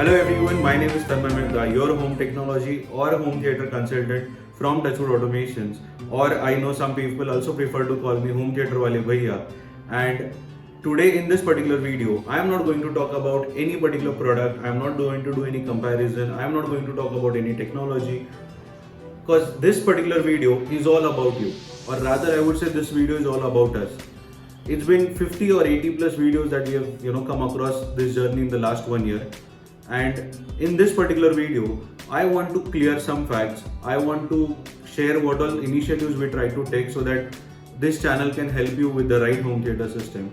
Hello everyone, my name is Tanmay Mehta, your home technology or home theater consultant from Touchwood Automations, or I know some people also prefer to call me home theater wale bhaiya. And today in this particular video, I am not going to talk about any particular product, I am not going to do any comparison, I am not going to talk about any technology, because this particular video is all about you, or rather I would say this video is all about us. It's been 50 or 80 plus videos that we have come across this journey in the last 1 year. And in this particular video, I want to clear some facts. I want to share what all initiatives we try to take so that this channel can help you with the right home theater system.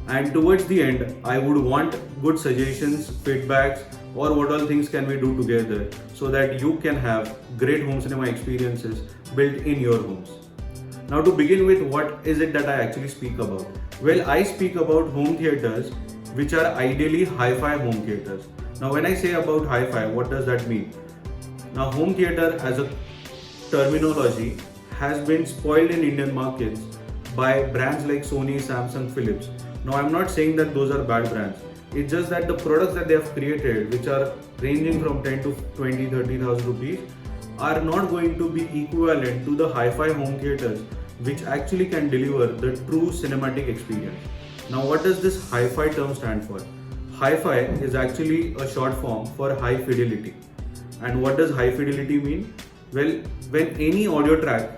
And towards the end, I would want good suggestions, feedbacks, or what all things can we do together so that you can have great home cinema experiences built in your homes. Now to begin with, what is it that I actually speak about? Well, I speak about home theaters which are ideally hi-fi home theaters. Now when I say about hi-fi, what does that mean? Now home theater as a terminology has been spoiled in Indian markets by brands like Sony, Samsung, Philips. Now I'm not saying that those are bad brands. It's just that the products that they have created, which are ranging from 10 to 20, 30,000 rupees, are not going to be equivalent to the hi-fi home theaters which actually can deliver the true cinematic experience. Now what does this hi-fi term stand for? Hi-fi is actually a short form for high fidelity. And what does high fidelity mean? Well, when any audio track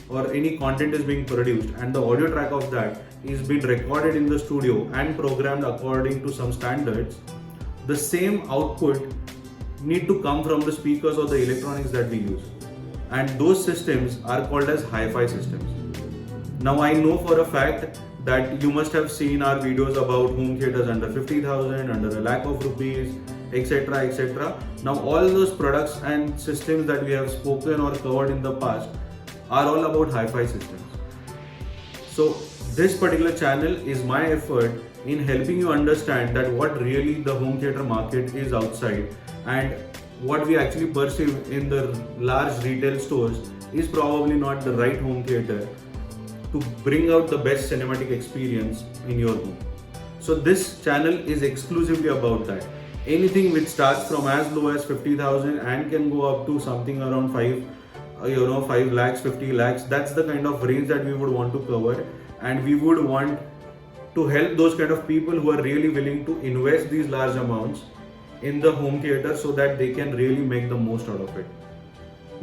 or any content is being produced and the audio track of that is being recorded in the studio and programmed according to some standards, the same output need to come from the speakers or the electronics that we use. And those systems are called as hi-fi systems. Now I know for a fact that you must have seen our videos about home theaters under 50,000, under a lakh of rupees, etc. etc. Now all those products and systems that we have spoken or covered in the past are all about hi-fi systems. So this particular channel is my effort in helping you understand that what really the home theater market is outside, and what we actually perceive in the large retail stores is probably not the right home theater to bring out the best cinematic experience in your home. So this channel is exclusively about that. Anything which starts from as low as 50,000 and can go up to something around 5 lakhs, 50 lakhs, that's the kind of range that we would want to cover, and we would want to help those kind of people who are really willing to invest these large amounts in the home theater so that they can really make the most out of it.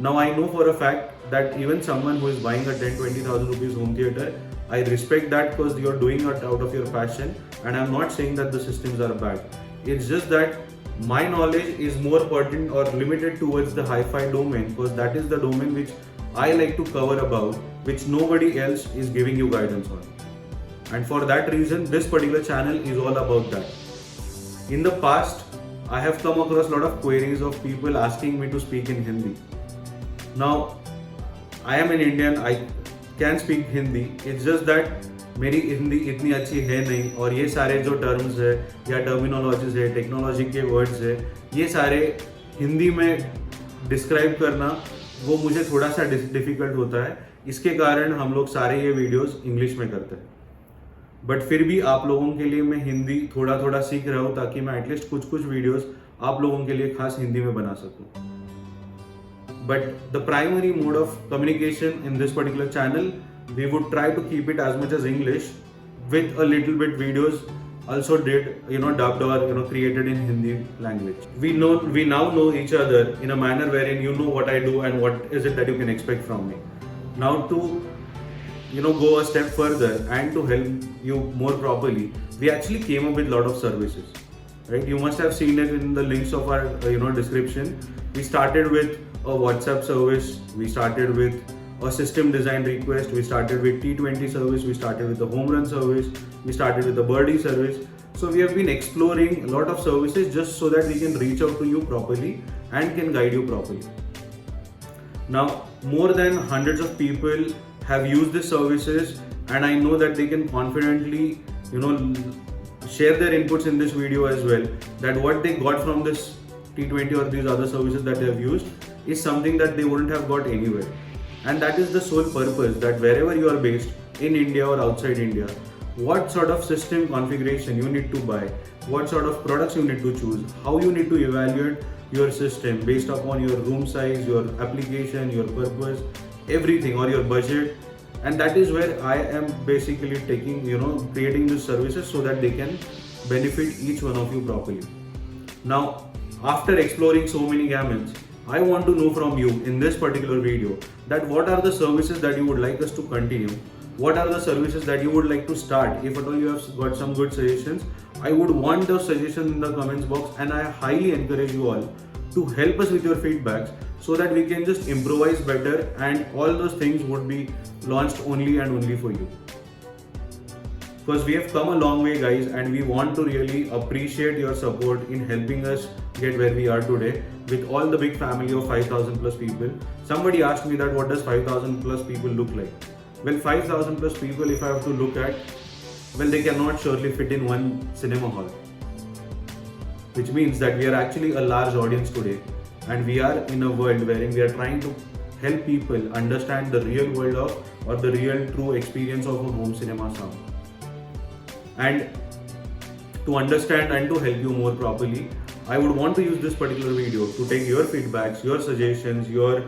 Now I know for a fact that even someone who is buying a 10-20,000 rupees home theater, I respect that because you're doing it out of your passion, and I'm not saying that the systems are bad. It's just that my knowledge is more pertinent or limited towards the hi-fi domain, because that is the domain which I like to cover about, which nobody else is giving you guidance on. And for that reason, this particular channel is all about that. In the past, I have come across a lot of queries of people asking me to speak in Hindi. Now, I am an Indian, I can speak Hindi. It's just that मेरी हिंदी इतनी अच्छी है नहीं, और ये सारे जो terms है या टर्मिनोलॉजीज है, टेक्नोलॉजी के वर्ड्स है, ये सारे हिंदी में डिस्क्राइब करना वो मुझे थोड़ा सा डिफ़िकल्ट होता है. इसके कारण हम लोग सारे ये वीडियोस इंग्लिश में करते हैं. बट फिर भी आप लोगों के लिए मैं हिंदी थोड़ा थोड़ा सीख रहा हूँ ताकि मैं एटलीस्ट कुछ वीडियोस आप लोगों के लिए खास हिंदी में बना सकूँ. But the primary mode of communication in this particular channel, we would try to keep it as much as English, with a little bit videos also dubbed or created in Hindi language. We now know each other in a manner wherein you know what I do and what is it that you can expect from me. Now to go a step further and to help you more properly, we actually came up with a lot of services. Right? You must have seen it in the links of our description. We started with a WhatsApp service, we started with a system design request, we started with T20 service, we started with the home run service, we started with the birdie service. So we have been exploring a lot of services just so that we can reach out to you properly and can guide you properly. Now more than hundreds of people have used these services, and I know that they can confidently share their inputs in this video as well, that what they got from this T20 or these other services that they have used is something that they wouldn't have got anywhere. And that is the sole purpose, that wherever you are based, in India or outside India, what sort of system configuration you need to buy, what sort of products you need to choose, how you need to evaluate your system based upon your room size, your application, your purpose, everything, or your budget. And that is where I am basically taking, creating these services so that they can benefit each one of you properly. Now, after exploring so many gamuts, I want to know from you in this particular video that what are the services that you would like us to continue, what are the services that you would like to start. If at all you have got some good suggestions, I would want those suggestions in the comments box, and I highly encourage you all to help us with your feedbacks so that we can just improvise better, and all those things would be launched only and only for you. Because we have come a long way, guys, and we want to really appreciate your support in helping us get where we are today with all the big family of 5,000 plus people. Somebody asked me that what does 5,000 plus people look like? Well, 5,000 plus people, if I have to look at, well, they cannot surely fit in one cinema hall. Which means that we are actually a large audience today, and we are in a world wherein we are trying to help people understand the real world of, or the real true experience of a home cinema sound. And to understand and to help you more properly, I would want to use this particular video to take your feedbacks, your suggestions, your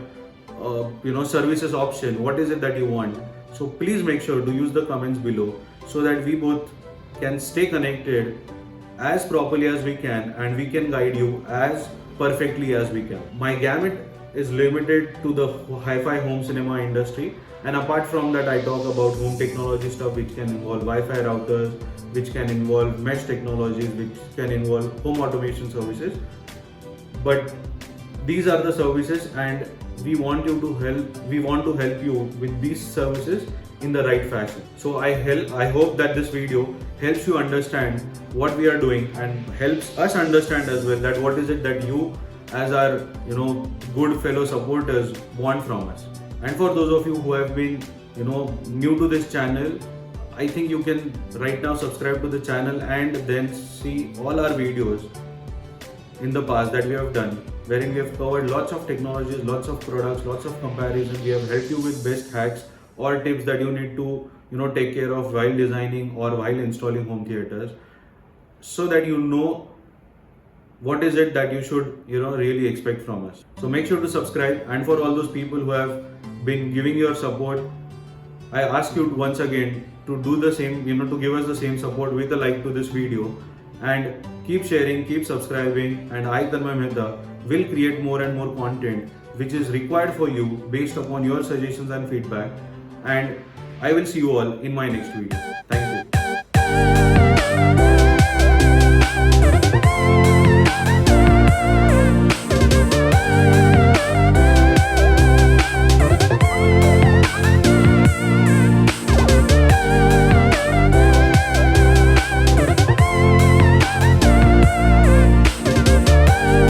services option. What is it that you want? So please make sure to use the comments below so that we both can stay connected as properly as we can, and we can guide you as perfectly as we can. My gamut is limited to the hi-fi home cinema industry, and apart from that I talk about home technology stuff which can involve Wi-Fi routers, which can involve mesh technologies, which can involve home automation services. But these are the services, and we want to help you with these services in the right fashion. So I hope that this video helps you understand what we are doing, and helps us understand as well that what is it that you as our good fellow supporters want from us. And for those of you who have been new to this channel, I think you can right now subscribe to the channel and then see all our videos in the past that we have done, wherein we have covered lots of technologies, lots of products, lots of comparisons. We have helped you with best hacks or tips that you need to take care of while designing or while installing home theaters, so that you know what is it that you should really expect from us. So make sure to subscribe, and for all those people who have been giving your support, I ask you once again to do the same, to give us the same support with a like to this video, and keep sharing, keep subscribing, and I, Tanmay Mehta, will create more and more content which is required for you based upon your suggestions and feedback. And I will see you all in my next video. Thank you.